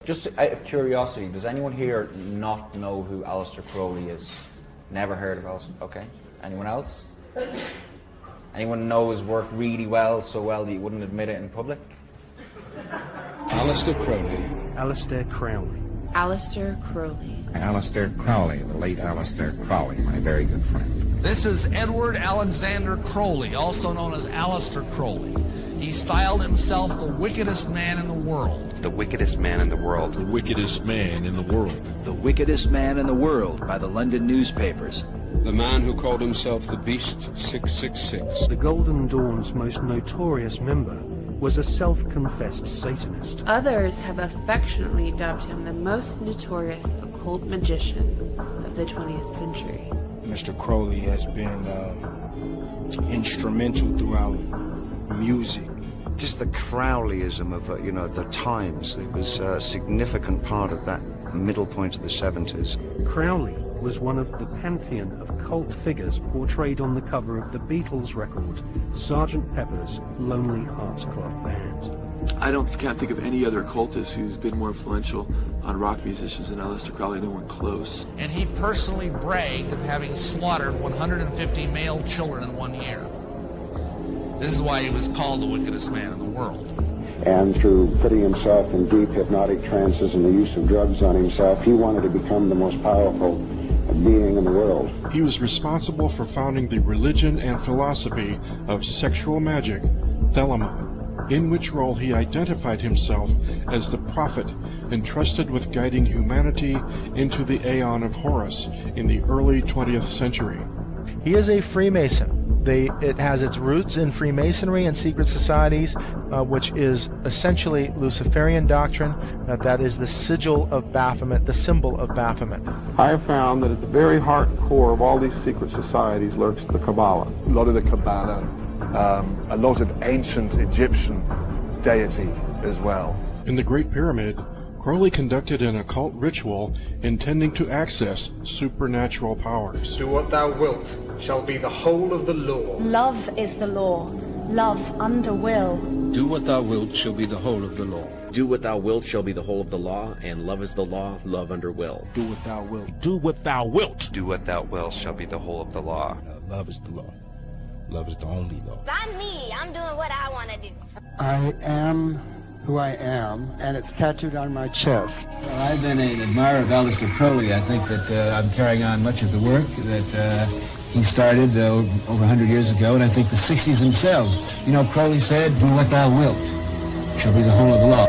Just out of curiosity, does anyone here not know who Alastair Crawley is? Never heard of Alastair? Okay. Anyone else? Anyone know his work really well, so well that you wouldn't admit it in public? Alastair Crawley. Alastair Crawley. Alastair Crawley. Alastair Crawley, the late Alastair Crawley, my very good friend. This is Edward Alexander Crowley, also known as Alastair Crawley. He styled himself the wickedest man in the world. The wickedest man in the world. The wickedest man in the world. The wickedest man in the world by the London newspapers. The man who called himself the Beast 666. The Golden Dawn's most notorious member was a self-confessed Satanist. Others have affectionately dubbed him the most notorious occult magician of the 20th century. Mr. Crowley has been instrumental throughout music. Just the Crowleyism of, the times. It was a significant part of that middle point of the 70s. Crowley was one of the pantheon of cult figures portrayed on the cover of the Beatles record, Sgt. Pepper's Lonely Hearts Club Band. Can't think of any other occultist who's been more influential on rock musicians than Alastair Crawley, no one close. And he personally bragged of having slaughtered 150 male children in 1 year. This is why he was called the wickedest man in the world. And through putting himself in deep hypnotic trances and the use of drugs on himself, he wanted to become the most powerful being in the world. He was responsible for founding the religion and philosophy of sexual magic, Thelema, in which role he identified himself as the prophet entrusted with guiding humanity into the Aeon of Horus in the early 20th century. He is a Freemason. It has its roots in Freemasonry and secret societies, which is essentially Luciferian doctrine. That is the sigil of Baphomet, the symbol of Baphomet. I have found that at the very heart and core of all these secret societies lurks the Kabbalah. A lot of the Kabbalah, a lot of ancient Egyptian deity as well. In the Great Pyramid, Crowley conducted an occult ritual intending to access supernatural powers. Do what thou wilt shall be the whole of the law. Love is the law. Love under will. Do what thou wilt shall be the whole of the law. Do what thou wilt shall be the whole of the law, and love is the law, love under will. Do what thou wilt. Do what thou wilt. Do what thou wilt shall be the whole of the law. Love is the law. Love is the only law. I'm me. I'm doing what I want to do. I am who I am, and it's tattooed on my chest. Well, I've been an admirer of Alastair Crawley. I think that I'm carrying on much of the work that he started over 100 years ago, and I think the 60s themselves. Crowley said, do what thou wilt shall be the whole of the law.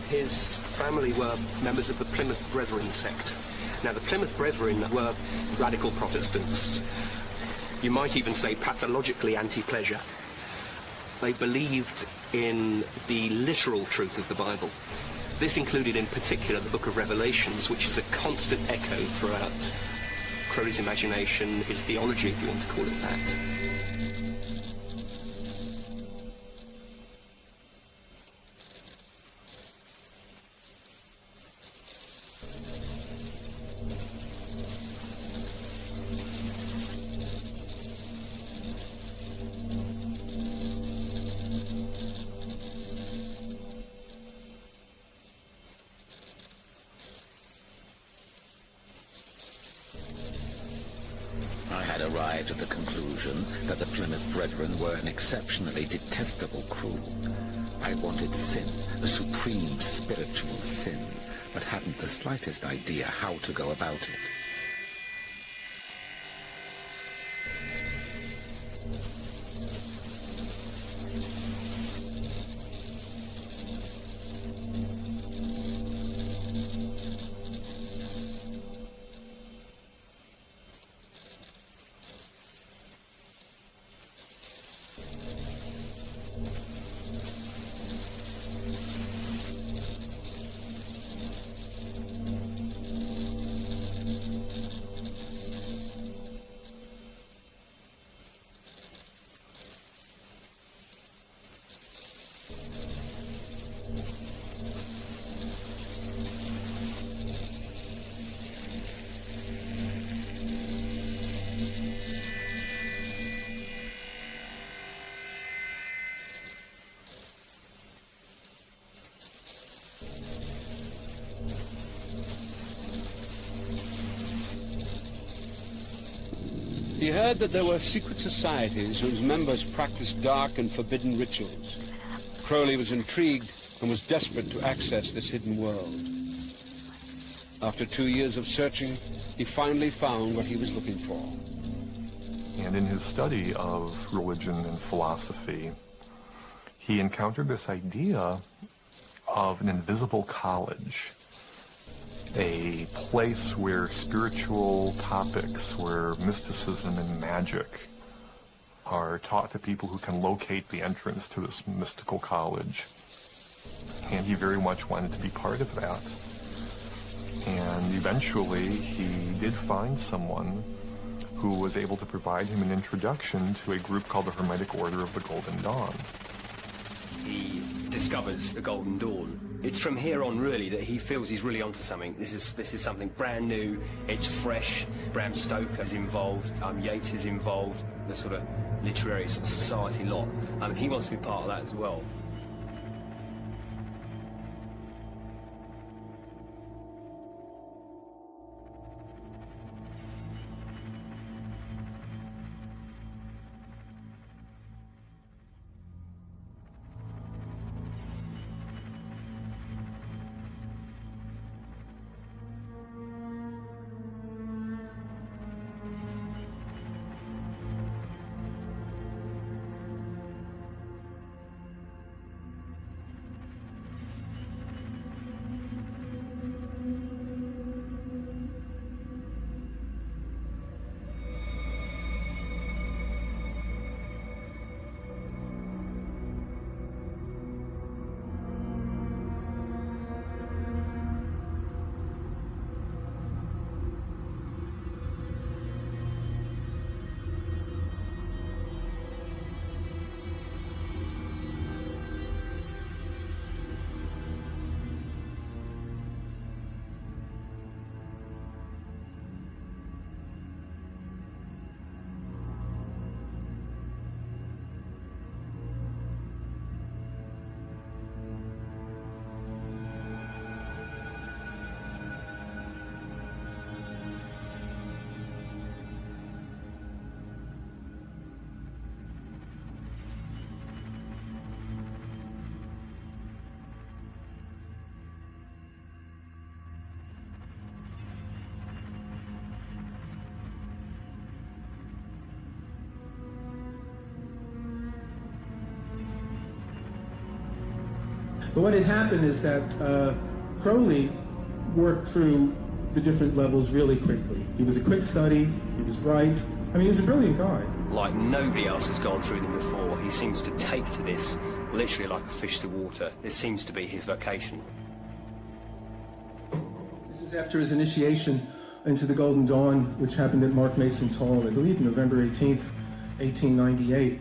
His family were members of the Plymouth Brethren sect. Now, the Plymouth Brethren were radical Protestants. You might even say pathologically anti-pleasure. They believed in the literal truth of the Bible. This included in particular the book of Revelations, which is a constant echo throughout Crowley's imagination, his theology, if you want to call it that. I to the conclusion that the Plymouth Brethren were an exceptionally detestable crew. I wanted sin, a supreme spiritual sin, but hadn't the slightest idea how to go about it. He heard that there were secret societies whose members practiced dark and forbidden rituals. Crawley was intrigued and was desperate to access this hidden world. After 2 years of searching, he finally found what he was looking for. And in his study of religion and philosophy, he encountered this idea of an invisible college, a place where spiritual topics, where mysticism and magic are taught to people who can locate the entrance to this mystical college. And he very much wanted to be part of that. And eventually he did find someone who was able to provide him an introduction to a group called the Hermetic Order of the Golden Dawn. He discovers the Golden Dawn. It's from here on, really, that he feels he's really onto something. This is something brand new. It's fresh. Bram Stoker's involved. Yeats is involved. The sort of literary sort of society lot. He wants to be part of that as well. But what had happened is that Crawley worked through the different levels really quickly. He was a quick study, he was bright. I mean, he was a brilliant guy. Like nobody else has gone through them before. He seems to take to this literally like a fish to water. This seems to be his vocation. This is after his initiation into the Golden Dawn, which happened at Mark Mason's Hall, I believe November 18th, 1898.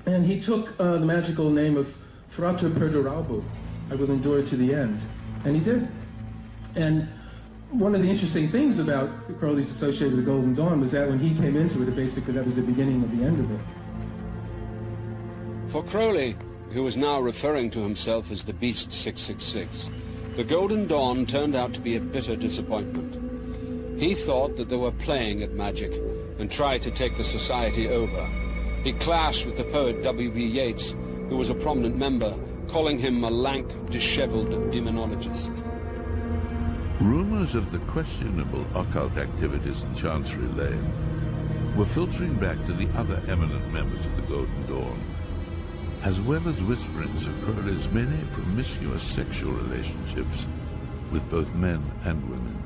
And he took the magical name of Frater Perdurabo, I will endure to the end. And he did. And one of the interesting things about Crawley's associated with the Golden Dawn was that when he came into it, basically that was the beginning of the end of it. For Crawley, who was now referring to himself as the Beast 666, the Golden Dawn turned out to be a bitter disappointment. He thought that they were playing at magic, and tried to take the society over. He clashed with the poet W.B. Yeats, who was a prominent member, calling him a lank, disheveled demonologist. Rumors of the questionable occult activities in Chancery Lane were filtering back to the other eminent members of the Golden Dawn, as well as whisperings of Crowley's many promiscuous sexual relationships with both men and women.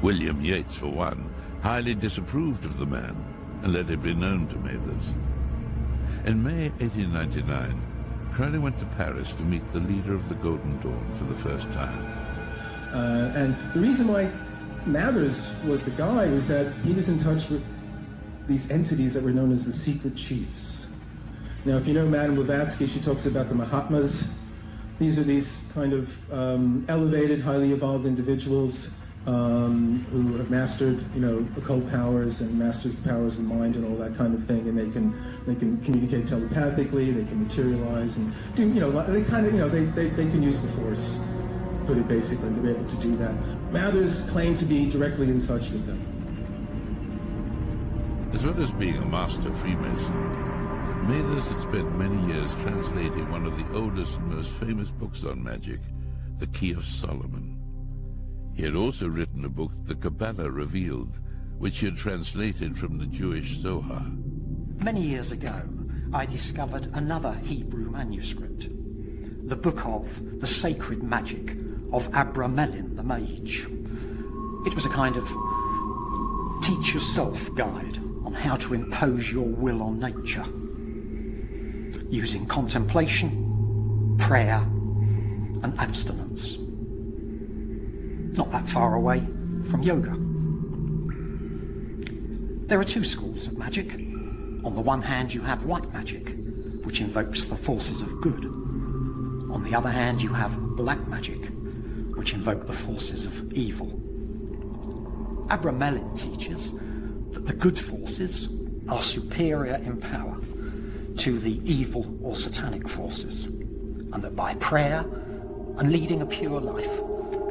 William Yeats, for one, highly disapproved of the man and let it be known to Mathers. In May 1899, Crowley went to Paris to meet the leader of the Golden Dawn for the first time. And the reason why Mathers was the guy was that he was in touch with these entities that were known as the secret chiefs. Now, if you know Madame Blavatsky, she talks about the Mahatmas. These are these kind of elevated, highly evolved individuals who have mastered, occult powers and masters the powers of mind and all that kind of thing, and they can communicate telepathically, they can materialize and do, they kind of, they can use the Force, put it basically, to be able to do that. Mathers claimed to be directly in touch with them. As well as being a master Freemason, Mathers had spent many years translating one of the oldest and most famous books on magic, The Key of Solomon. He had also written a book, The Kabbalah Revealed, which he had translated from the Jewish Zohar. Many years ago, I discovered another Hebrew manuscript, the book of the sacred magic of Abramelin the Mage. It was a kind of teach-yourself guide on how to impose your will on nature, using contemplation, prayer, and abstinence. Not that far away from yoga. There are two schools of magic. On the one hand, you have white magic, which invokes the forces of good. On the other hand, you have black magic, which invoke the forces of evil. Abramelin teaches that the good forces are superior in power to the evil or satanic forces, and that by prayer and leading a pure life,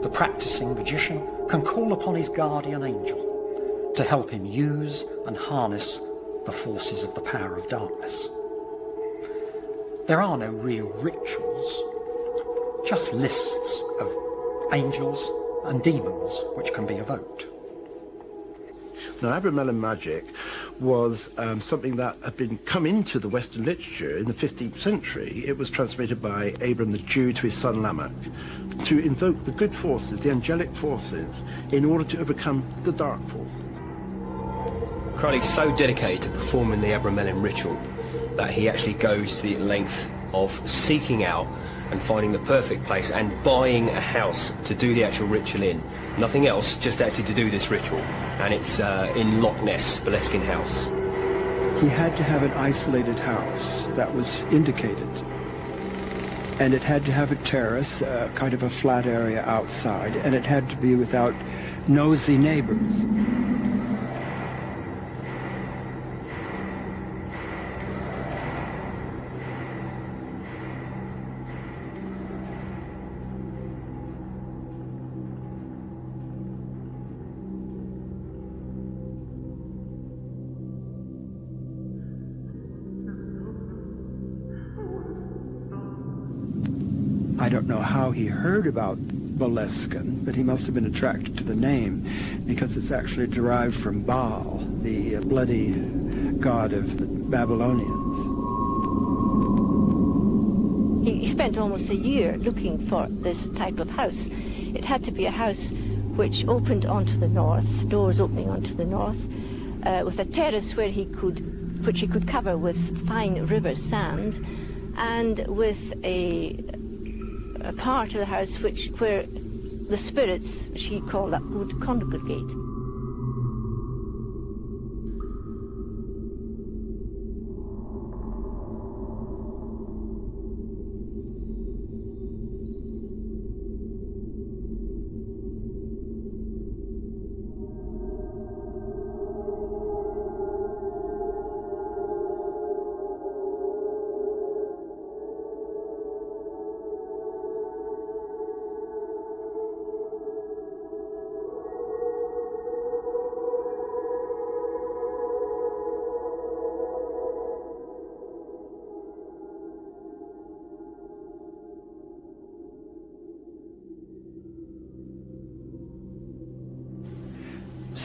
the practicing magician can call upon his guardian angel to help him use and harness the forces of the power of darkness. There are no real rituals, just lists of angels and demons which can be evoked. Now, Abramelin magic was something that had come into the Western literature in the 15th century. It was transmitted by Abram the Jew to his son Lamech to invoke the good forces, the angelic forces, in order to overcome the dark forces. Crowley's so dedicated to performing the Abramelin ritual that he actually goes to the length of seeking out and finding the perfect place and buying a house to do the actual ritual in. Nothing else, just actually to do this ritual. And it's in Loch Ness, Boleskine House. He had to have an isolated house that was indicated. And it had to have a terrace, kind of a flat area outside, and it had to be without nosy neighbors. I don't know how he heard about Boleskine, but he must have been attracted to the name because it's actually derived from Baal, the bloody god of the Babylonians. He spent almost a year looking for this type of house. It had to be a house which opened onto the north, doors opening onto the north, with a terrace which he could cover with fine river sand, and with a part of the house where the spirits, which he called that, would congregate.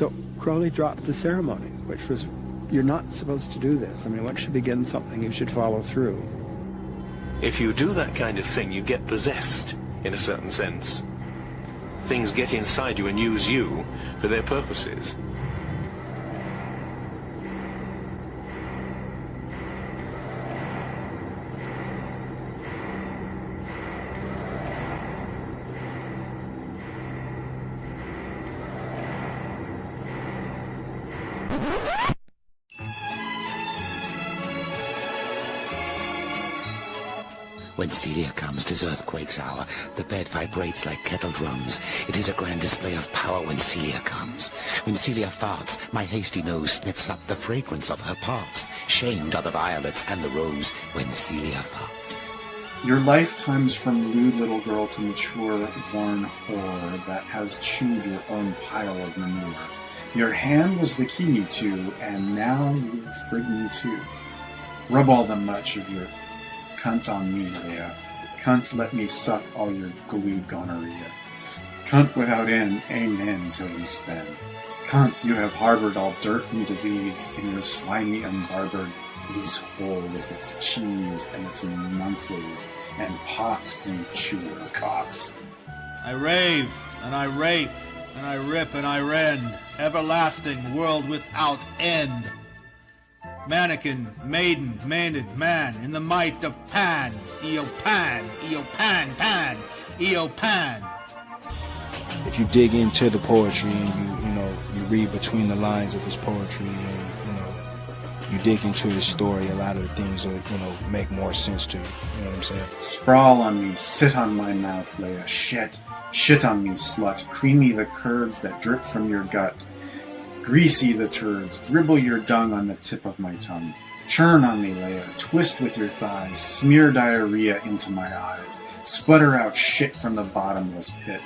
So Crawley dropped the ceremony, which was, you're not supposed to do this. I mean, once you begin something, you should follow through. If you do that kind of thing, you get possessed, in a certain sense. Things get inside you and use you for their purposes. When Celia comes, 'tis earthquake's hour. The bed vibrates like kettle drums. It is a grand display of power when Celia comes. When Celia farts, my hasty nose sniffs up the fragrance of her parts. Shamed are the violets and the rose when Celia farts. Your lifetimes from lewd little girl to mature, worn whore that has chewed your own pile of manure. Your hand was the key to, and now you've frigged me too. Rub all the much of your cunt on me, Leia. Cunt, let me suck all your glued gonorrhea. Cunt without end, amen till you spend. Cunt, you have harbored all dirt and disease in your slimy, unbarbered loose hole with its cheese and its monthlies and pots, you chewer of cocks. I rave, and I rape, and I rip, and I rend, everlasting world without end. Mannequin, maiden, maenad, man, in the might of Pan, Eopan, Eopan, Pan, Eopan. If you dig into the poetry and you read between the lines of his poetry and, you dig into his story, a lot of the things will, make more sense to you. You know what I'm saying? Sprawl on me, sit on my mouth, Leia. Shit on me, slut. Creamy the curds that drip from your gut. Greasy the turds, dribble your dung on the tip of my tongue. Churn on me, Leia, twist with your thighs, smear diarrhea into my eyes. Sputter out shit from the bottomless pit.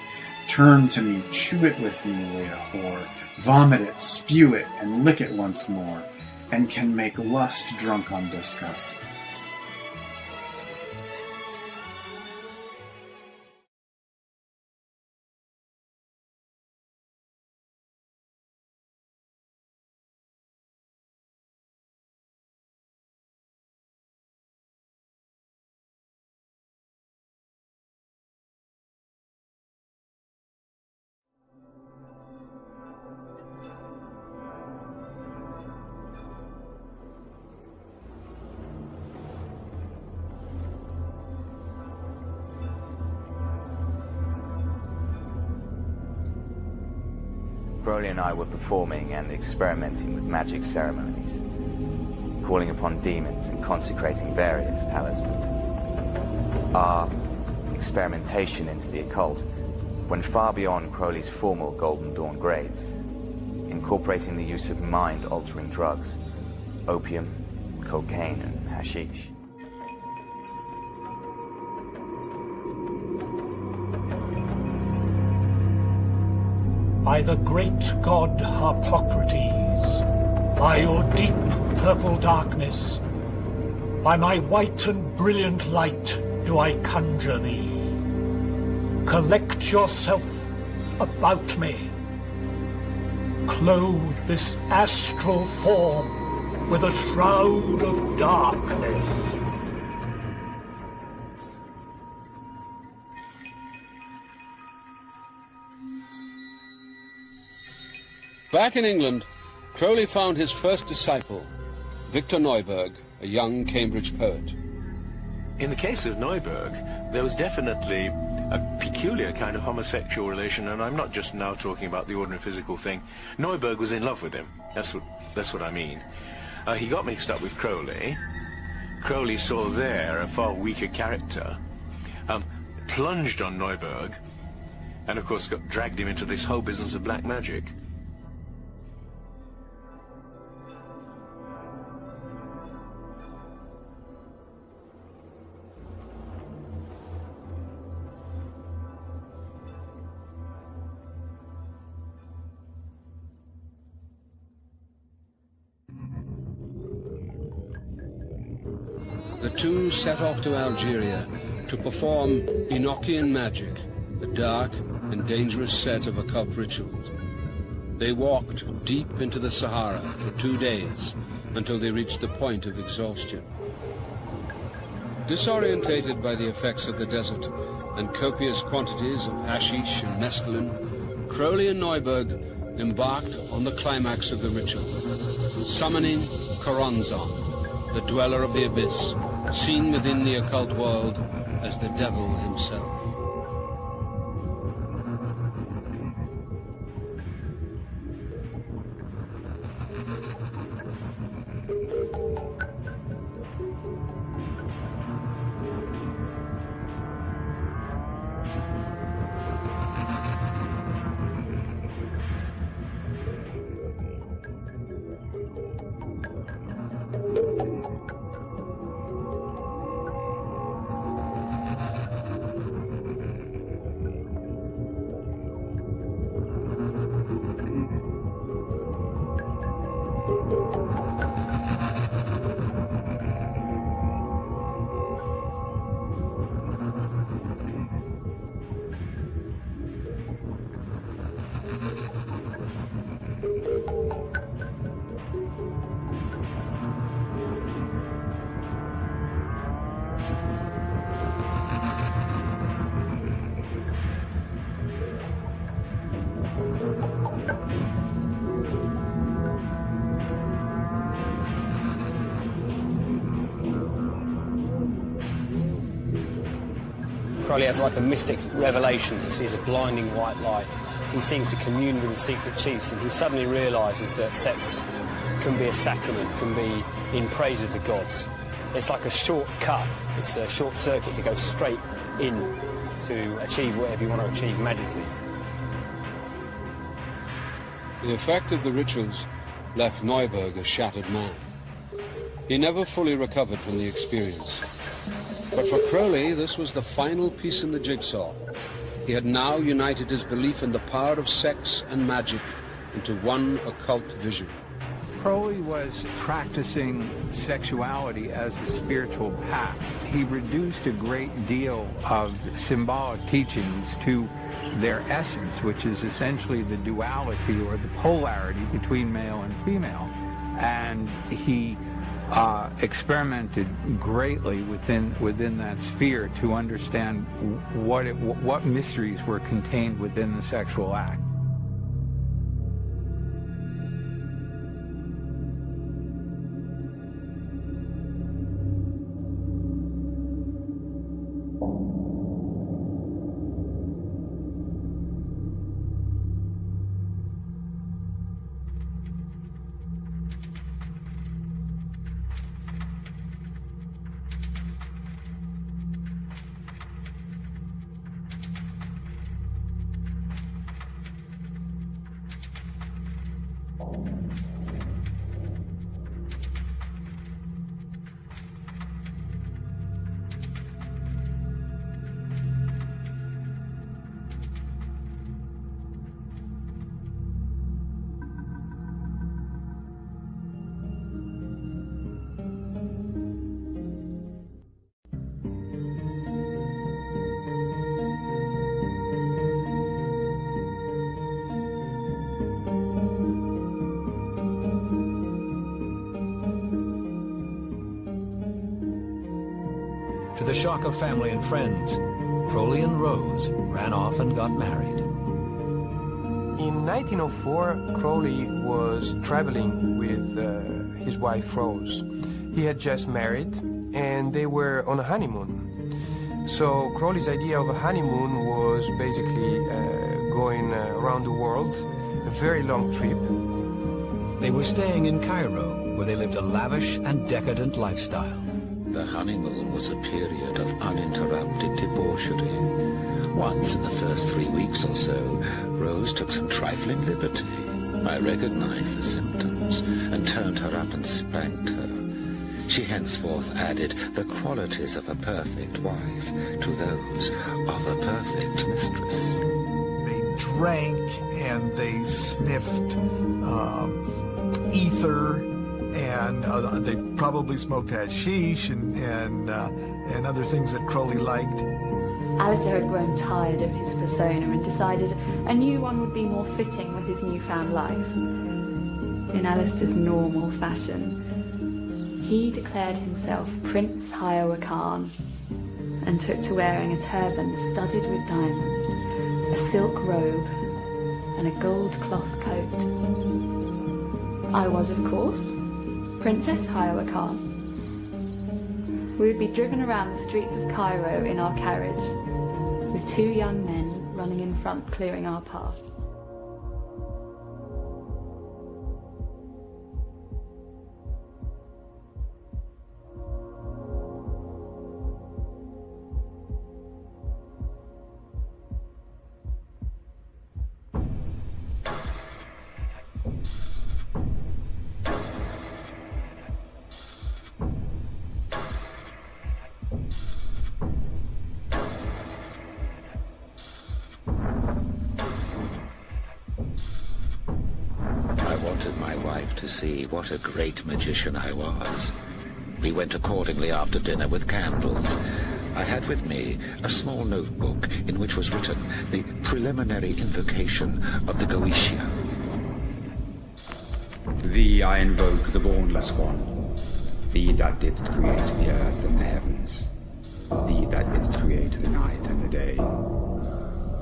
Turn to me, chew it with me, Leia, whore. Vomit it, spew it, and lick it once more. And can make lust drunk on disgust. Crawley and I were performing and experimenting with magic ceremonies, calling upon demons and consecrating various talismans. Our experimentation into the occult went far beyond Crowley's formal Golden Dawn grades, incorporating the use of mind-altering drugs, opium, cocaine, and hashish. By the great god Harpocrates, by your deep purple darkness, by my white and brilliant light do I conjure thee. Collect yourself about me. Clothe this astral form with a shroud of darkness. Back in England, Crowley found his first disciple, Victor Neuburg, a young Cambridge poet. In the case of Neuburg, there was definitely a peculiar kind of homosexual relation, and I'm not just now talking about the ordinary physical thing. Neuburg was in love with him. That's what I mean. He got mixed up with Crowley. Crowley saw there a far weaker character, plunged on Neuburg, and of course dragged him into this whole business of black magic. The two set off to Algeria to perform Enochian magic, a dark and dangerous set of occult rituals. They walked deep into the Sahara for 2 days until they reached the point of exhaustion. Disorientated by the effects of the desert and copious quantities of hashish and mescaline, Crawley and Neuberg embarked on the climax of the ritual, summoning Choronzon, the dweller of the abyss, seen within the occult world as the devil himself. Crawley has like a mystic revelation. He sees a blinding white light. He seems to commune with the secret chiefs, and he suddenly realises that sex can be a sacrament, can be in praise of the gods. It's like a shortcut. It's a short circuit to go straight in to achieve whatever you want to achieve magically. The effect of the rituals left Neuberg a shattered man. He never fully recovered from the experience. But for Crawley, this was the final piece in the jigsaw. He had now united his belief in the power of sex and magic into one occult vision. Crawley was practicing sexuality as a spiritual path. He reduced a great deal of symbolic teachings to their essence, which is essentially the duality or the polarity between male and female. And he experimented greatly within that sphere to understand what mysteries were contained within the sexual act. To the shock of family and friends, Crawley and Rose ran off and got married. In 1904, Crawley was traveling with his wife Rose. He had just married and they were on a honeymoon. So Crawley's idea of a honeymoon was basically going around the world, a very long trip. They were staying in Cairo, where they lived a lavish and decadent lifestyle. The honeymoon was a period of uninterrupted debauchery. Once in the first 3 weeks or so, Rose took some trifling liberty. I recognized the symptoms and turned her up and spanked her. She henceforth added the qualities of a perfect wife to those of a perfect mistress. They drank and they sniffed ether. And they probably smoked hashish and other things that Crawley liked. Alastair had grown tired of his persona and decided a new one would be more fitting with his newfound life. In Alastair's normal fashion, he declared himself Prince Hiowa Khan and took to wearing a turban studded with diamonds, a silk robe, and a gold cloth coat. I was, of course, Princess Hiowa Khan. We would be driven around the streets of Cairo in our carriage, with two young men running in front, clearing our path. To see what a great magician I was. We went accordingly after dinner with candles. I had with me a small notebook in which was written the preliminary invocation of the Goetia. Thee I invoke, the boundless one, thee that didst create the earth and the heavens, thee that didst create the night and the day,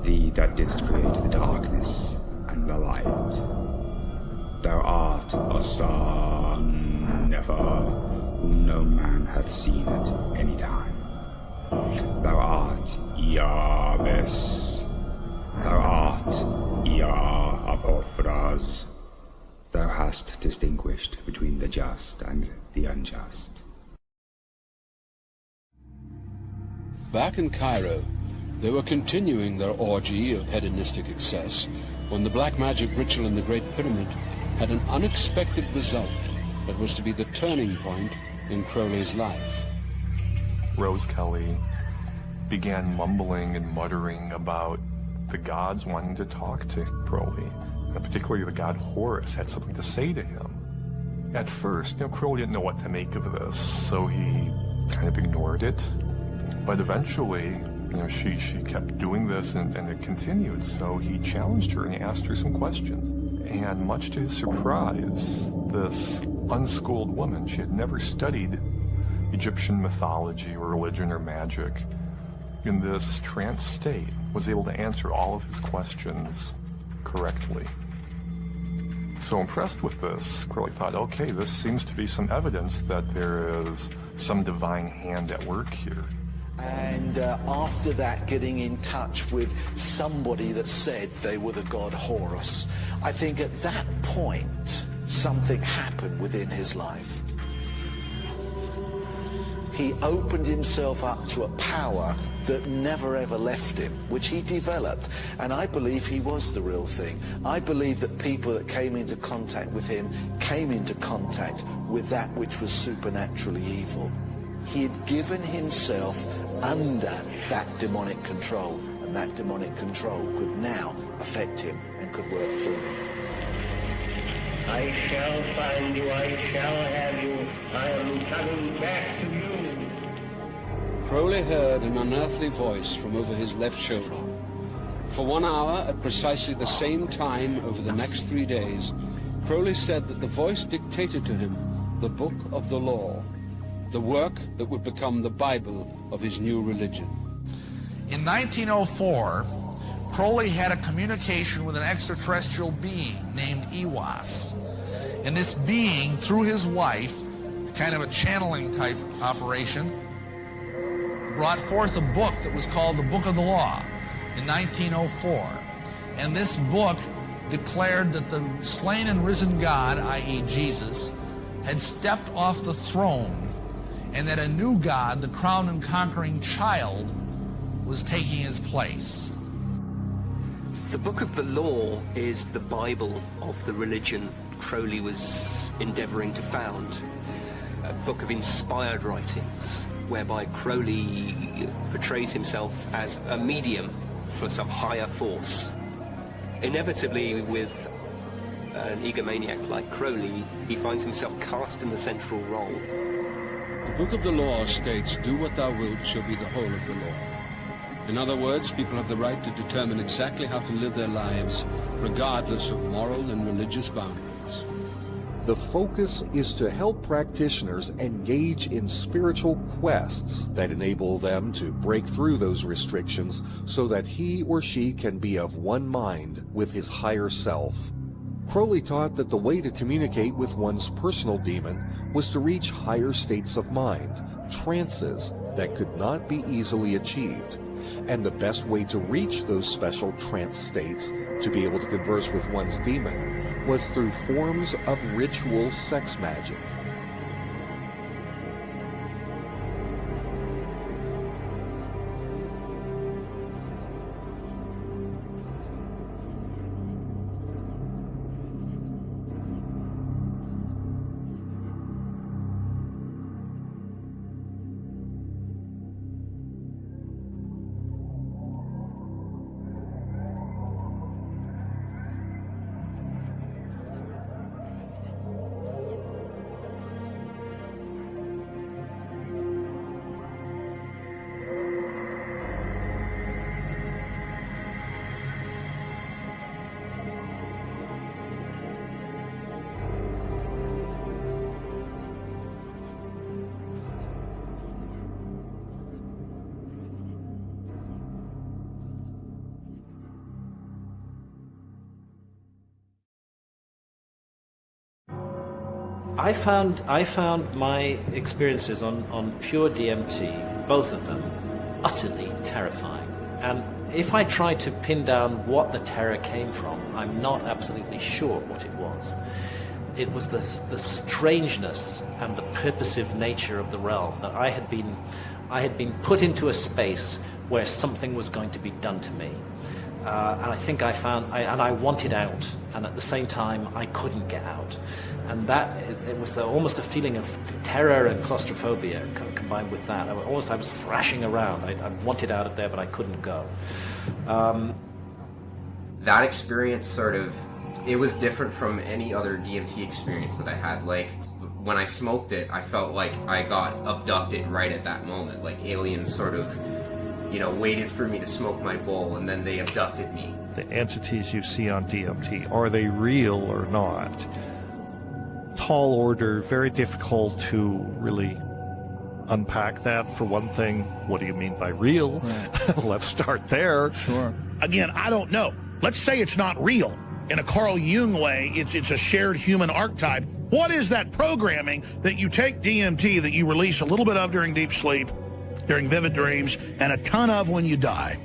thee that didst create the darkness and the light. Thou art a sun, never, whom no man hath seen at any time. Thou art Yahweh, thou art Yah Apophras. Thou hast distinguished between the just and the unjust. Back in Cairo, they were continuing their orgy of hedonistic excess when the black magic ritual in the Great Pyramid had an unexpected result that was to be the turning point in Crowley's life. Rose Kelly began mumbling and muttering about the gods wanting to talk to Crowley, and particularly the god Horus had something to say to him. At first, Crowley didn't know what to make of this, so he kind of ignored it. But eventually, she kept doing this and it continued, so he challenged her and he asked her some questions. And much to his surprise, this unschooled woman, she had never studied Egyptian mythology or religion or magic, in this trance state, was able to answer all of his questions correctly. So impressed with this, Crowley thought, okay, this seems to be some evidence that there is some divine hand at work here. And after that, getting in touch with somebody that said they were the god Horus. I think at that point, something happened within his life. He opened himself up to a power that never ever left him, which he developed. And I believe he was the real thing. I believe that people that came into contact with him came into contact with that which was supernaturally evil. He had given himself under that demonic control, and that demonic control could now affect him and could work through him. I shall find you, I shall have you, I am coming back to you. Crowley heard an unearthly voice from over his left shoulder. For 1 hour, at precisely the same time over the next 3 days, Crowley said that the voice dictated to him the book of the law, the work that would become the Bible of his new religion. In 1904, Crowley had a communication with an extraterrestrial being named Iwas. And this being, through his wife, kind of a channeling type operation, brought forth a book that was called the Book of the Law in 1904. And this book declared that the slain and risen God, i.e. Jesus, had stepped off the throne, and that a new God, the crowned and conquering child, was taking his place. The Book of the Law is the Bible of the religion Crowley was endeavouring to found. A book of inspired writings, whereby Crowley portrays himself as a medium for some higher force. Inevitably, with an egomaniac like Crowley, he finds himself cast in the central role. The Book of the Law states, "Do what thou wilt shall be the whole of the law." In other words, people have the right to determine exactly how to live their lives, regardless of moral and religious boundaries. The focus is to help practitioners engage in spiritual quests that enable them to break through those restrictions so that he or she can be of one mind with his higher self. Crawley taught that the way to communicate with one's personal demon was to reach higher states of mind, trances that could not be easily achieved. And the best way to reach those special trance states, to be able to converse with one's demon, was through forms of ritual sex magic. I found my experiences on pure DMT, both of them, utterly terrifying. And if I try to pin down what the terror came from, I'm not absolutely sure what it was. It was the strangeness and the purposive nature of the realm, that I had been put into a space where something was going to be done to me. And I think I wanted out, and at the same time I couldn't get out. And it was almost a feeling of terror and claustrophobia combined with that. I was thrashing around. I wanted out of there, but I couldn't go. That experience it was different from any other DMT experience that I had. Like, when I smoked it, I felt like I got abducted right at that moment. Like, aliens waited for me to smoke my bowl, and then they abducted me. The entities you see on DMT, are they real or not? Tall order, very difficult to really unpack that. For one thing, what do you mean by real? Right. Let's start there. Sure. Again, I don't know. Let's say it's not real. In a Carl Jung way, it's a shared human archetype. What is that programming that you take DMT, that you release a little bit of during deep sleep, during vivid dreams, and a ton of when you die?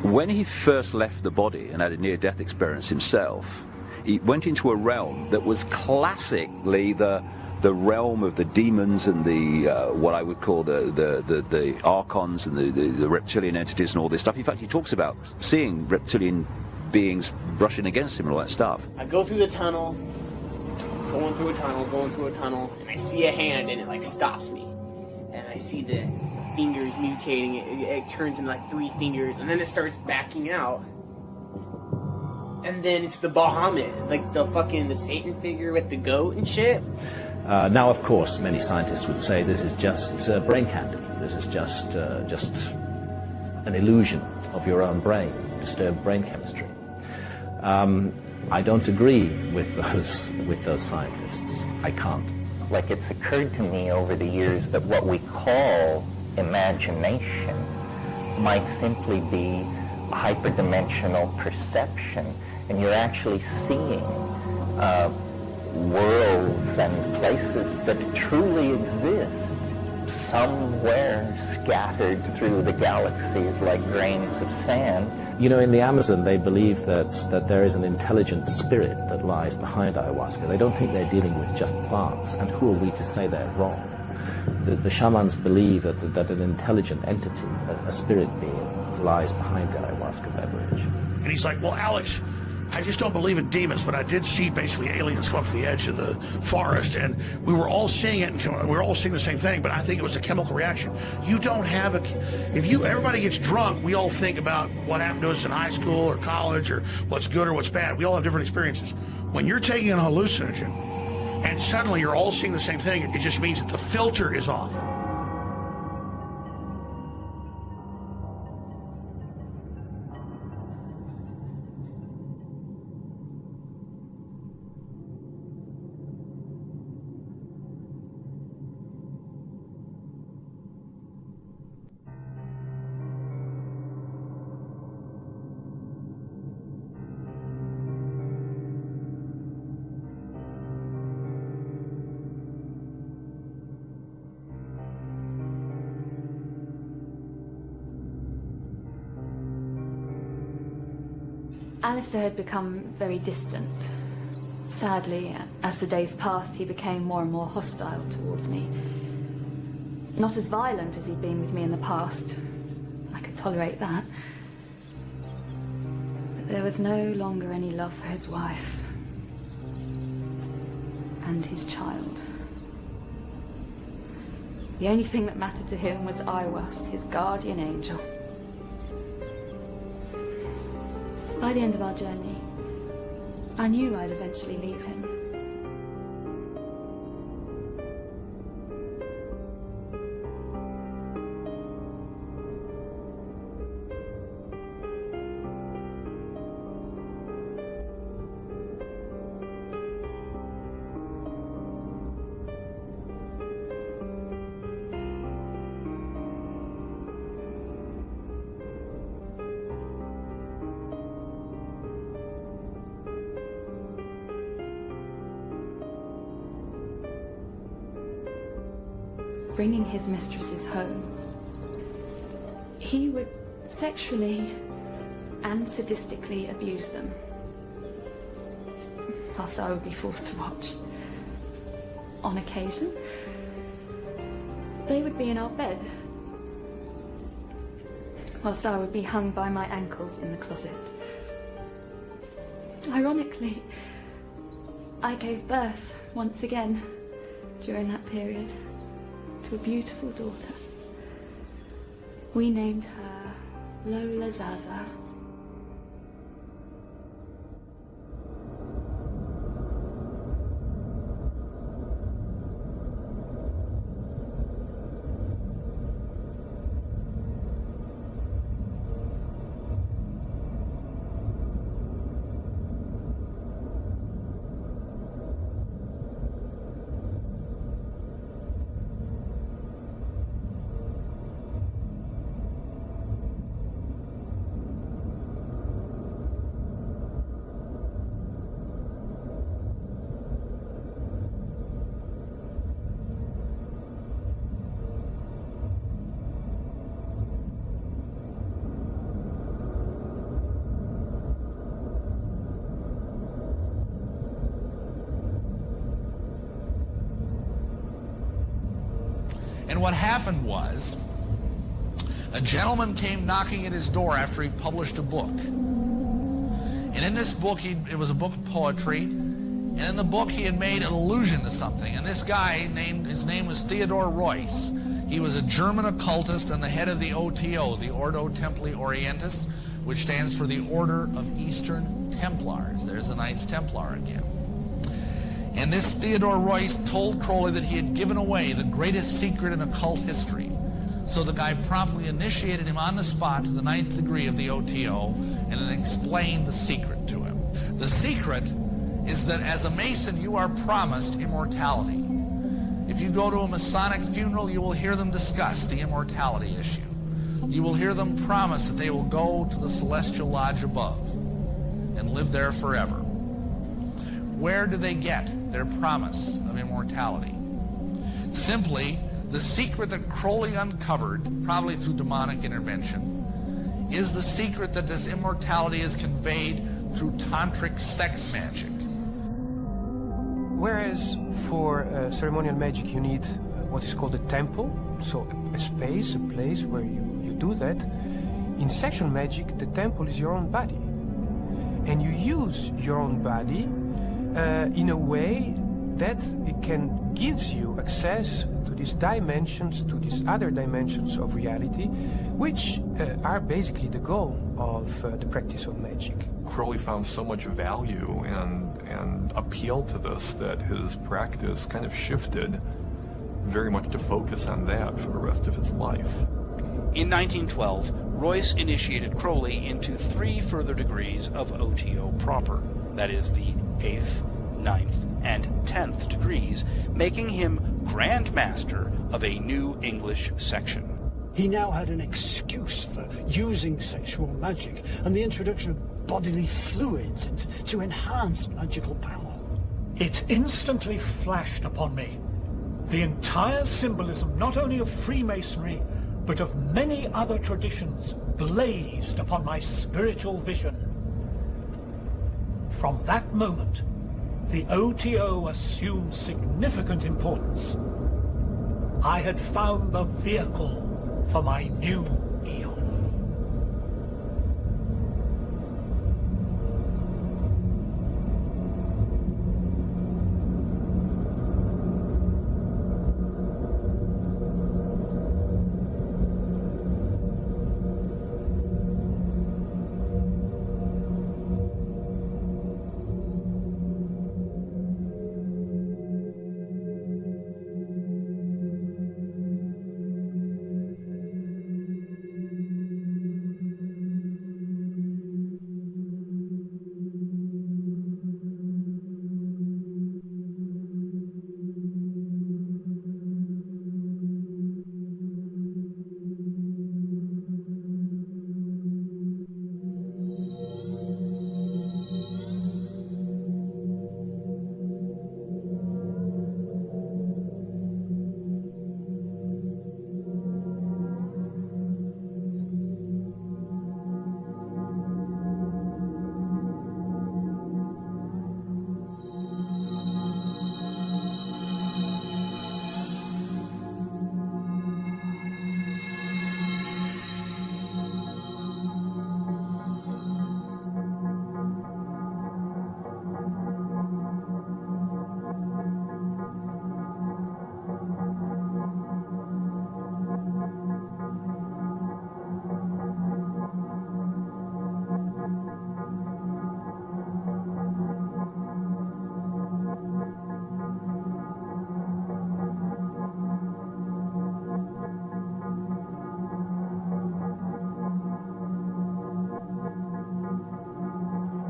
When he first left the body and had a near-death experience himself, he went into a realm that was classically the realm of the demons and the what I would call the archons and the reptilian entities and all this stuff. In fact, he talks about seeing reptilian beings brushing against him and all that stuff. I go through the tunnel, going through a tunnel, and I see a hand, and it stops me, and I see the fingers mutating. It turns into 3 fingers, and then it starts backing out. And then it's the Bahamut, the Satan figure with the goat and shit. Now, of course, many scientists would say this is just brain candy. This is just an illusion of your own brain, disturbed brain chemistry. I don't agree with those scientists. I can't. It's occurred to me over the years that what we call imagination might simply be a hyperdimensional perception, and you're actually seeing worlds and places that truly exist somewhere scattered through the galaxies like grains of sand. In the Amazon, they believe that there is an intelligent spirit that lies behind ayahuasca. They don't think they're dealing with just plants, and who are we to say they're wrong? The shamans believe that an intelligent entity, a spirit being, lies behind the ayahuasca beverage. And he's like, well, Alex, I just don't believe in demons, but I did see basically aliens come up to the edge of the forest, and we were all seeing it, and we were all seeing the same thing, but I think it was a chemical reaction. You don't have everybody gets drunk, we all think about what happened to us in high school or college, or what's good or what's bad. We all have different experiences. When you're taking an hallucinogen, and suddenly you're all seeing the same thing, it just means that the filter is off. Alastair had become very distant. Sadly, as the days passed, he became more and more hostile towards me. Not as violent as he'd been with me in the past. I could tolerate that. But there was no longer any love for his wife. And his child. The only thing that mattered to him was Iwas, his guardian angel. By the end of our journey, I knew I'd eventually leave him. Bringing his mistresses home, he would sexually and sadistically abuse them, whilst I would be forced to watch. On occasion, they would be in our bed, whilst I would be hung by my ankles in the closet. Ironically, I gave birth once again during that period to a beautiful daughter. We named her Lola Zaza. And what happened was, a gentleman came knocking at his door after he published a book. And in this book, it was a book of poetry, and in the book he had made an allusion to something. And this guy, his name was Theodore Royce. He was a German occultist and the head of the OTO, the Ordo Templi Orientis, which stands for the Order of Eastern Templars. There's the Knights Templar again. And this Theodore Royce told Crawley that he had given away the greatest secret in occult history. So the guy promptly initiated him on the spot to the 9th degree of the OTO and then explained the secret to him. The secret is that as a Mason, you are promised immortality. If you go to a Masonic funeral, you will hear them discuss the immortality issue. You will hear them promise that they will go to the Celestial Lodge above and live there forever. Where do they get their promise of immortality? Simply, the secret that Crawley uncovered, probably through demonic intervention, is the secret that this immortality is conveyed through tantric sex magic. Whereas for ceremonial magic you need what is called a temple, so a space, a place where you do that. In sexual magic, the temple is your own body. And you use your own body in a way that it can gives you access to these dimensions, to these other dimensions of reality, which are basically the goal of the practice of magic. Crawley found so much value and appeal to this that his practice kind of shifted very much to focus on that for the rest of his life. In 1912, Royce initiated Crawley into 3 further degrees of OTO proper, that is the 8th, 9th, and 10th degrees, making him Grand Master of a new English section. He now had an excuse for using sexual magic and the introduction of bodily fluids to enhance magical power. It instantly flashed upon me. The entire symbolism, not only of Freemasonry, but of many other traditions, blazed upon my spiritual vision. From that moment, the OTO assumed significant importance. I had found the vehicle for my new eon.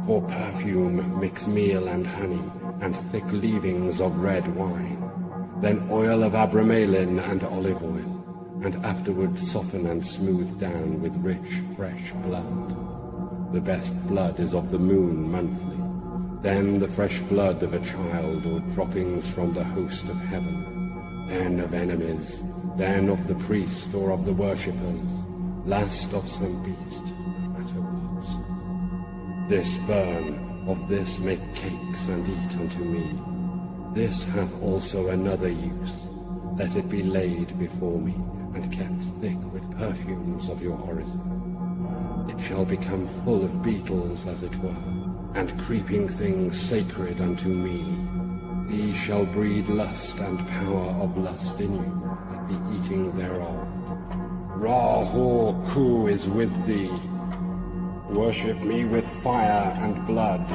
For perfume mix meal and honey, and thick leavings of red wine, then oil of abramelin and olive oil, and afterward soften and smooth down with rich, fresh blood. The best blood is of the moon monthly, then the fresh blood of a child or droppings from the host of heaven, then of enemies, then of the priest or of the worshippers, last of some beast, no matter what. This burn, of this make cakes and eat unto me. This hath also another use. Let it be laid before me, and kept thick with perfumes of your orison. It shall become full of beetles, as it were, and creeping things sacred unto me. These shall breed lust and power of lust in you, at the eating thereof. Ra-Ho-Ku is with thee. Worship me with fire and blood.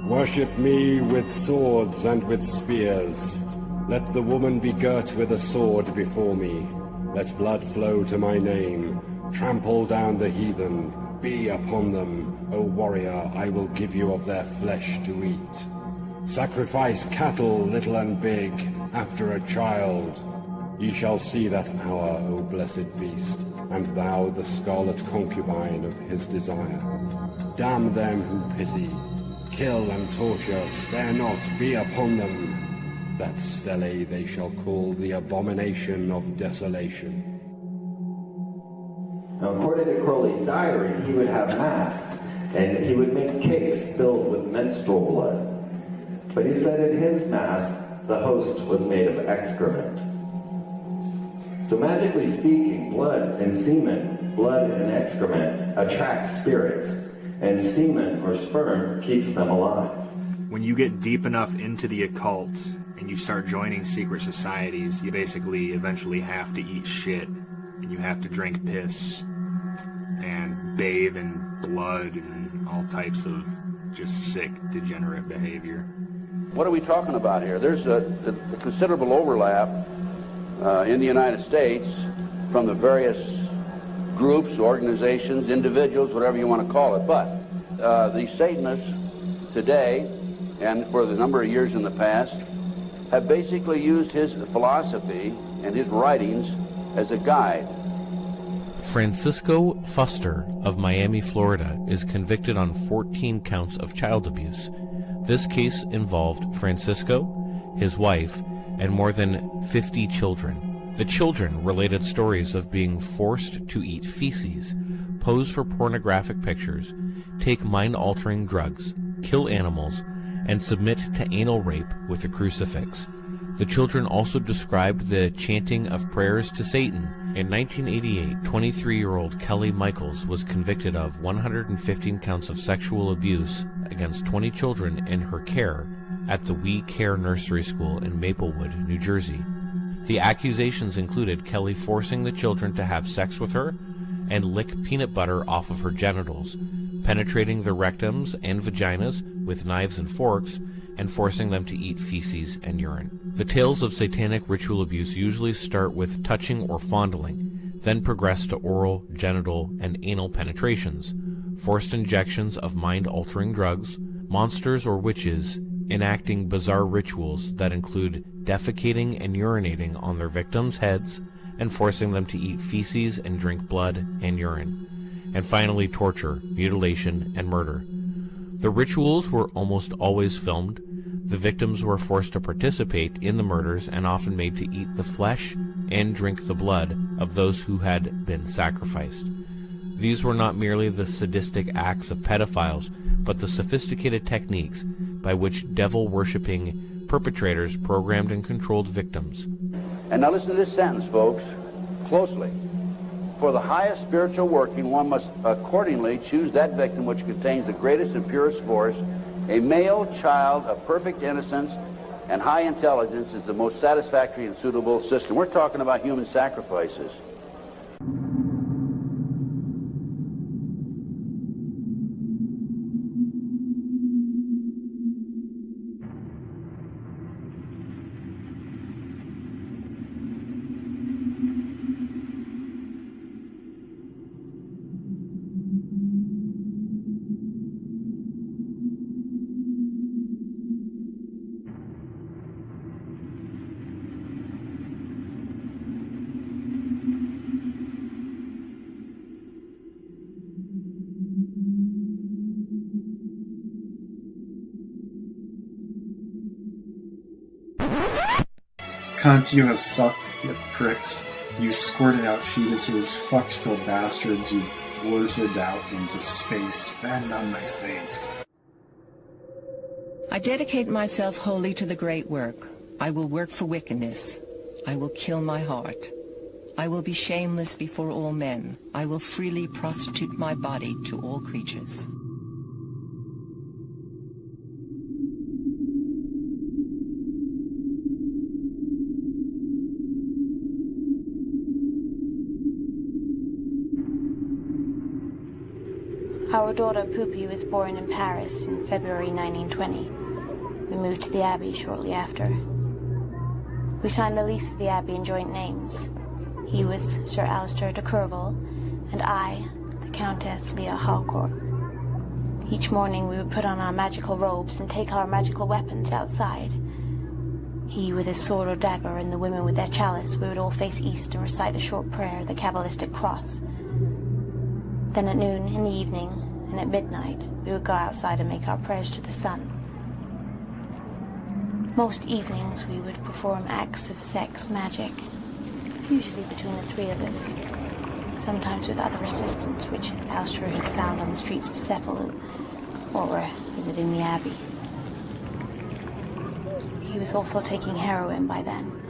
Worship me with swords and with spears. Let the woman be girt with a sword before me. Let blood flow to my name. Trample down the heathen. Be upon them, O warrior, I will give you of their flesh to eat. Sacrifice cattle, little and big, after a child. Ye shall see that hour, O blessed beast, and thou the scarlet concubine of his desire. Damn them who pity, kill and torture, spare not, be upon them. That stele they shall call the abomination of desolation. Now, according to Crawley's diary, he would have mass, and he would make cakes filled with menstrual blood. But he said in his mass, the host was made of excrement. So magically speaking, blood and semen, blood and excrement attract spirits, and semen or sperm keeps them alive. When you get deep enough into the occult and you start joining secret societies, you basically eventually have to eat shit, and you have to drink piss and bathe in blood and all types of just sick, degenerate behavior. What are we talking about here? There's a considerable overlap in the United States from the various groups, organizations, individuals, whatever you want to call it. But the Satanists today, and for the number of years in the past, have basically used his philosophy and his writings as a guide. Francisco Fuster of Miami, Florida, is convicted on 14 counts of child abuse. This case involved Francisco, his wife, and more than 50 children. The children related stories of being forced to eat feces, pose for pornographic pictures, take mind-altering drugs, kill animals, and submit to anal rape with a crucifix. The children also described the chanting of prayers to Satan. In 1988, 23-year-old Kelly Michaels was convicted of 115 counts of sexual abuse against 20 children in her care at the We Care Nursery School in Maplewood, New Jersey. The accusations included Kelly forcing the children to have sex with her and lick peanut butter off of her genitals, penetrating their rectums and vaginas with knives and forks, and forcing them to eat feces and urine. The tales of satanic ritual abuse usually start with touching or fondling, then progress to oral, genital, and anal penetrations, forced injections of mind-altering drugs, monsters or witches enacting bizarre rituals that include defecating and urinating on their victims' heads and forcing them to eat feces and drink blood and urine, and finally torture, mutilation, and murder. The rituals were almost always filmed. The victims were forced to participate in the murders and often made to eat the flesh and drink the blood of those who had been sacrificed. These were not merely the sadistic acts of pedophiles, but the sophisticated techniques by which devil-worshipping perpetrators programmed and controlled victims. And now listen to this sentence, folks, closely. For the highest spiritual working, one must accordingly choose that victim which contains the greatest and purest force. A male child of perfect innocence and high intelligence is the most satisfactory and suitable system. We're talking about human sacrifices. Cunts, you have sucked, you pricks. You squirted out fetuses, fuckstill bastards, you blurted out into space, spat on my face. I dedicate myself wholly to the great work. I will work for wickedness. I will kill my heart. I will be shameless before all men. I will freely prostitute my body to all creatures. Our daughter Poopy was born in Paris in February 1920. We moved to the Abbey shortly after. We signed the lease for the Abbey in joint names. He was Sir Alastair Crawley, and I, the Countess Leah Halcourt. Each morning we would put on our magical robes and take our magical weapons outside. He with his sword or dagger, and the women with their chalice. We would all face east and recite a short prayer, the Kabbalistic cross. Then at noon, in the evening, and at midnight, we would go outside and make our prayers to the sun. Most evenings we would perform acts of sex magic, usually between the three of us, sometimes with other assistants which Alastair had found on the streets of Cefalù, or were visiting the Abbey. He was also taking heroin by then.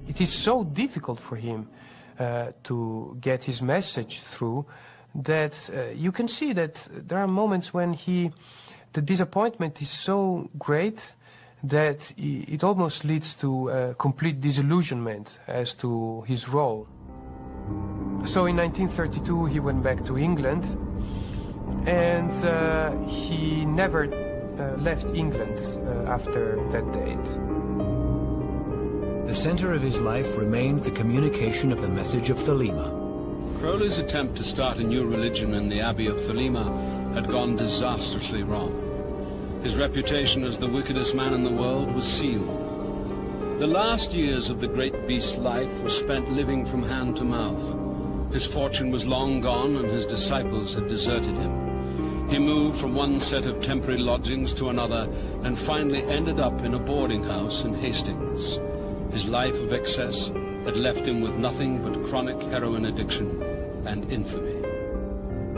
it is so difficult for him to get his message through that you can see that there are moments when the disappointment is so great that it almost leads to complete disillusionment as to his role. So in 1932 he went back to England, and he never left England after that date. The center of his life remained the communication of the message of Thelema. Crowley's attempt to start a new religion in the Abbey of Thelema had gone disastrously wrong. His reputation as the wickedest man in the world was sealed. The last years of the great beast's life were spent living from hand to mouth. His fortune was long gone, and his disciples had deserted him. He moved from one set of temporary lodgings to another, and finally ended up in a boarding house in Hastings. His life of excess had left him with nothing but chronic heroin addiction and infamy.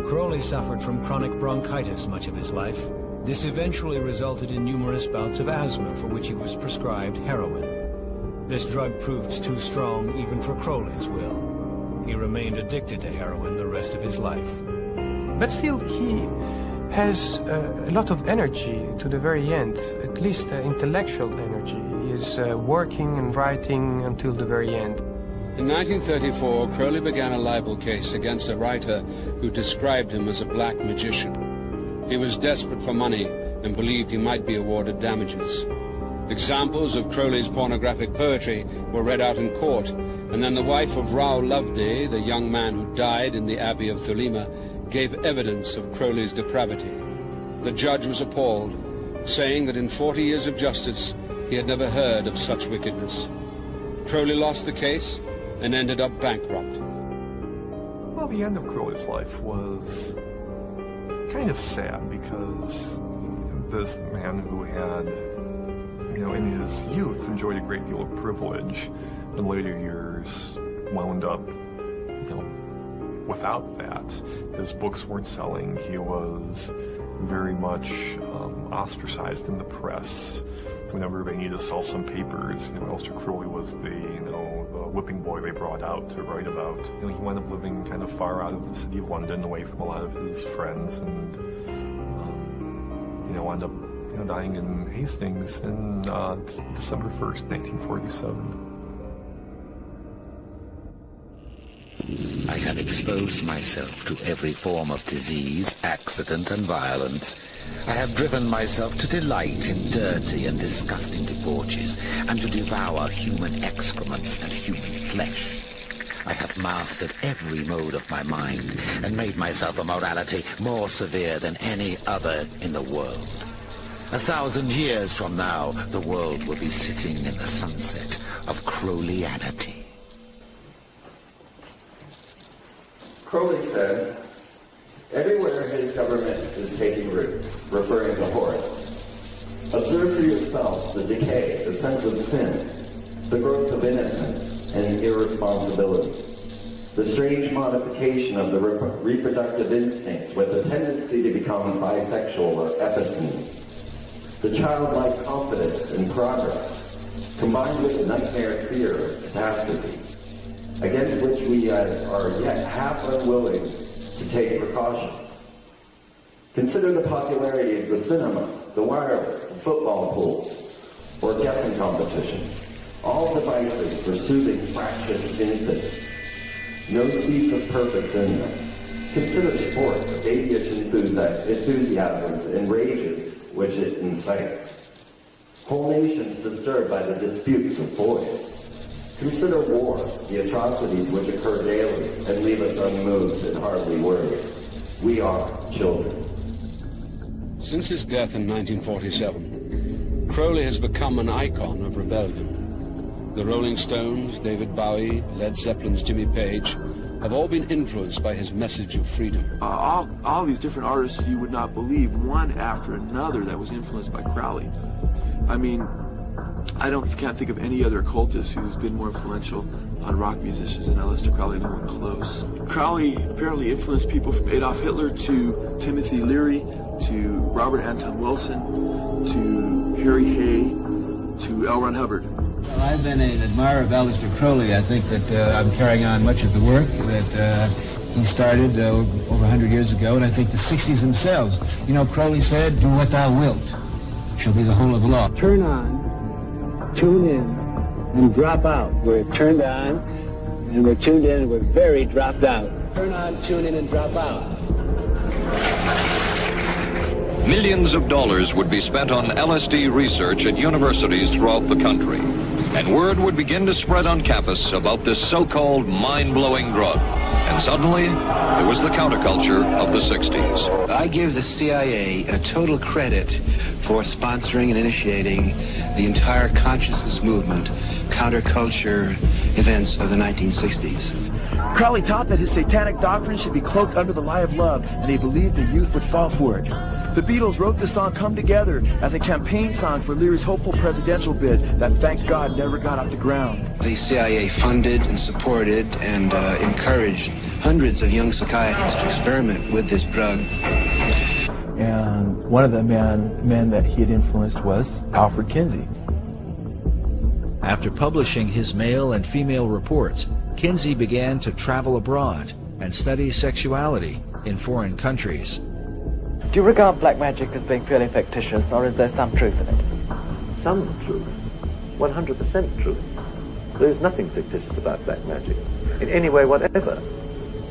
Crawley suffered from chronic bronchitis much of his life. This eventually resulted in numerous bouts of asthma for which he was prescribed heroin. This drug proved too strong even for Crowley's will. He remained addicted to heroin the rest of his life. But still, he has a lot of energy to the very end, at least intellectual energy. He is working and writing until the very end. In 1934, Crowley began a libel case against a writer who described him as a black magician. He was desperate for money and believed he might be awarded damages. Examples of Crowley's pornographic poetry were read out in court, and then the wife of Rao Loveday, the young man who died in the Abbey of Thelema, gave evidence of Crowley's depravity. The judge was appalled, saying that in 40 years of justice he had never heard of such wickedness. Crowley lost the case and ended up bankrupt. Well, the end of Crowley's life was kind of sad, because this man who had, in his youth enjoyed a great deal of privilege, in later years wound up, without that. His books weren't selling. He was very much ostracized in the press. Whenever they needed to sell some papers, Alastair Crawley was the whipping boy they brought out to write about. He wound up living kind of far out of the city of London, away from a lot of his friends, and wound up dying in Hastings in December 1st, 1947. I have exposed myself to every form of disease, accident, and violence. I have driven myself to delight in dirty and disgusting debauches, and to devour human excrements and human flesh. I have mastered every mode of my mind, and made myself a morality more severe than any other in the world. 1,000 years from now, the world will be sitting in the sunset of Crowleyanity. Crowley said, "Everywhere his government is taking root," referring to Horace. "Observe for yourself the decay, the sense of sin, the growth of innocence and irresponsibility, the strange modification of the reproductive instincts with a tendency to become bisexual or epicene, the childlike confidence in progress, combined with the nightmare fear of catastrophe, against which we are yet half unwilling to take precautions. Consider the popularity of the cinema, the wireless, the football pools, or guessing competitions, all devices for soothing fractious infants. No seeds of purpose in them. Consider sport, the babyish enthusiasms and rages which it incites. Whole nations disturbed by the disputes of boys. Consider war, the atrocities which occur daily and leave us unmoved and hardly worried. We are children." Since his death in 1947, Crowley has become an icon of rebellion. The Rolling Stones, David Bowie, Led Zeppelin's Jimmy Page have all been influenced by his message of freedom. All these different artists you would not believe, one after another, that was influenced by Crowley. I mean, I can't think of any other occultist who's been more influential on rock musicians than Alastair Crawley, no one close. Crowley apparently influenced people from Adolf Hitler to Timothy Leary to Robert Anton Wilson to Harry Hay to L. Ron Hubbard. Well, I've been an admirer of Alastair Crawley. I think that I'm carrying on much of the work that he started over 100 years ago, and I think the 60s themselves. You know, Crawley said, "Do what thou wilt shall be the whole of the law." Turn on, tune in, and drop out. We're turned on, and we're tuned in, and we're very dropped out. Turn on, tune in, and drop out. Millions of dollars would be spent on LSD research at universities throughout the country, and word would begin to spread on campus about this so-called mind-blowing drug. And suddenly, it was the counterculture of the 60s. I give the CIA a total credit for sponsoring and initiating the entire consciousness movement, counterculture events of the 1960s. Crowley taught that his satanic doctrine should be cloaked under the lie of love, and he believed the youth would fall for it. The Beatles wrote the song Come Together as a campaign song for Leary's hopeful presidential bid that, thank God, never got off the ground. The CIA funded and supported and encouraged hundreds of young psychiatrists to experiment with this drug. And one of the men that he had influenced was Alfred Kinsey. After publishing his male and female reports, Kinsey began to travel abroad and study sexuality in foreign countries. Do you regard black magic as being purely fictitious, or is there some truth in it? Some truth. 100% truth. There is nothing fictitious about black magic, in any way whatever.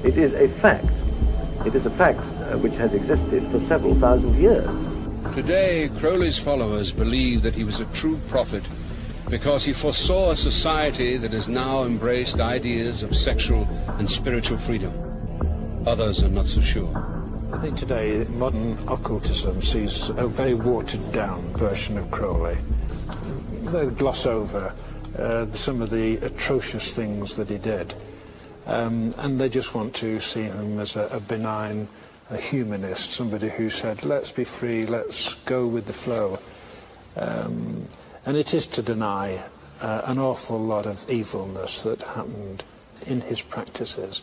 It is a fact. It is a fact which has existed for several thousand years. Today, Crowley's followers believe that he was a true prophet because he foresaw a society that has now embraced ideas of sexual and spiritual freedom. Others are not so sure. I think today modern occultism sees a very watered-down version of Crowley. They gloss over some of the atrocious things that he did, and they just want to see him as a benign humanist, somebody who said, let's be free, let's go with the flow. And it is to deny an awful lot of evilness that happened in his practices.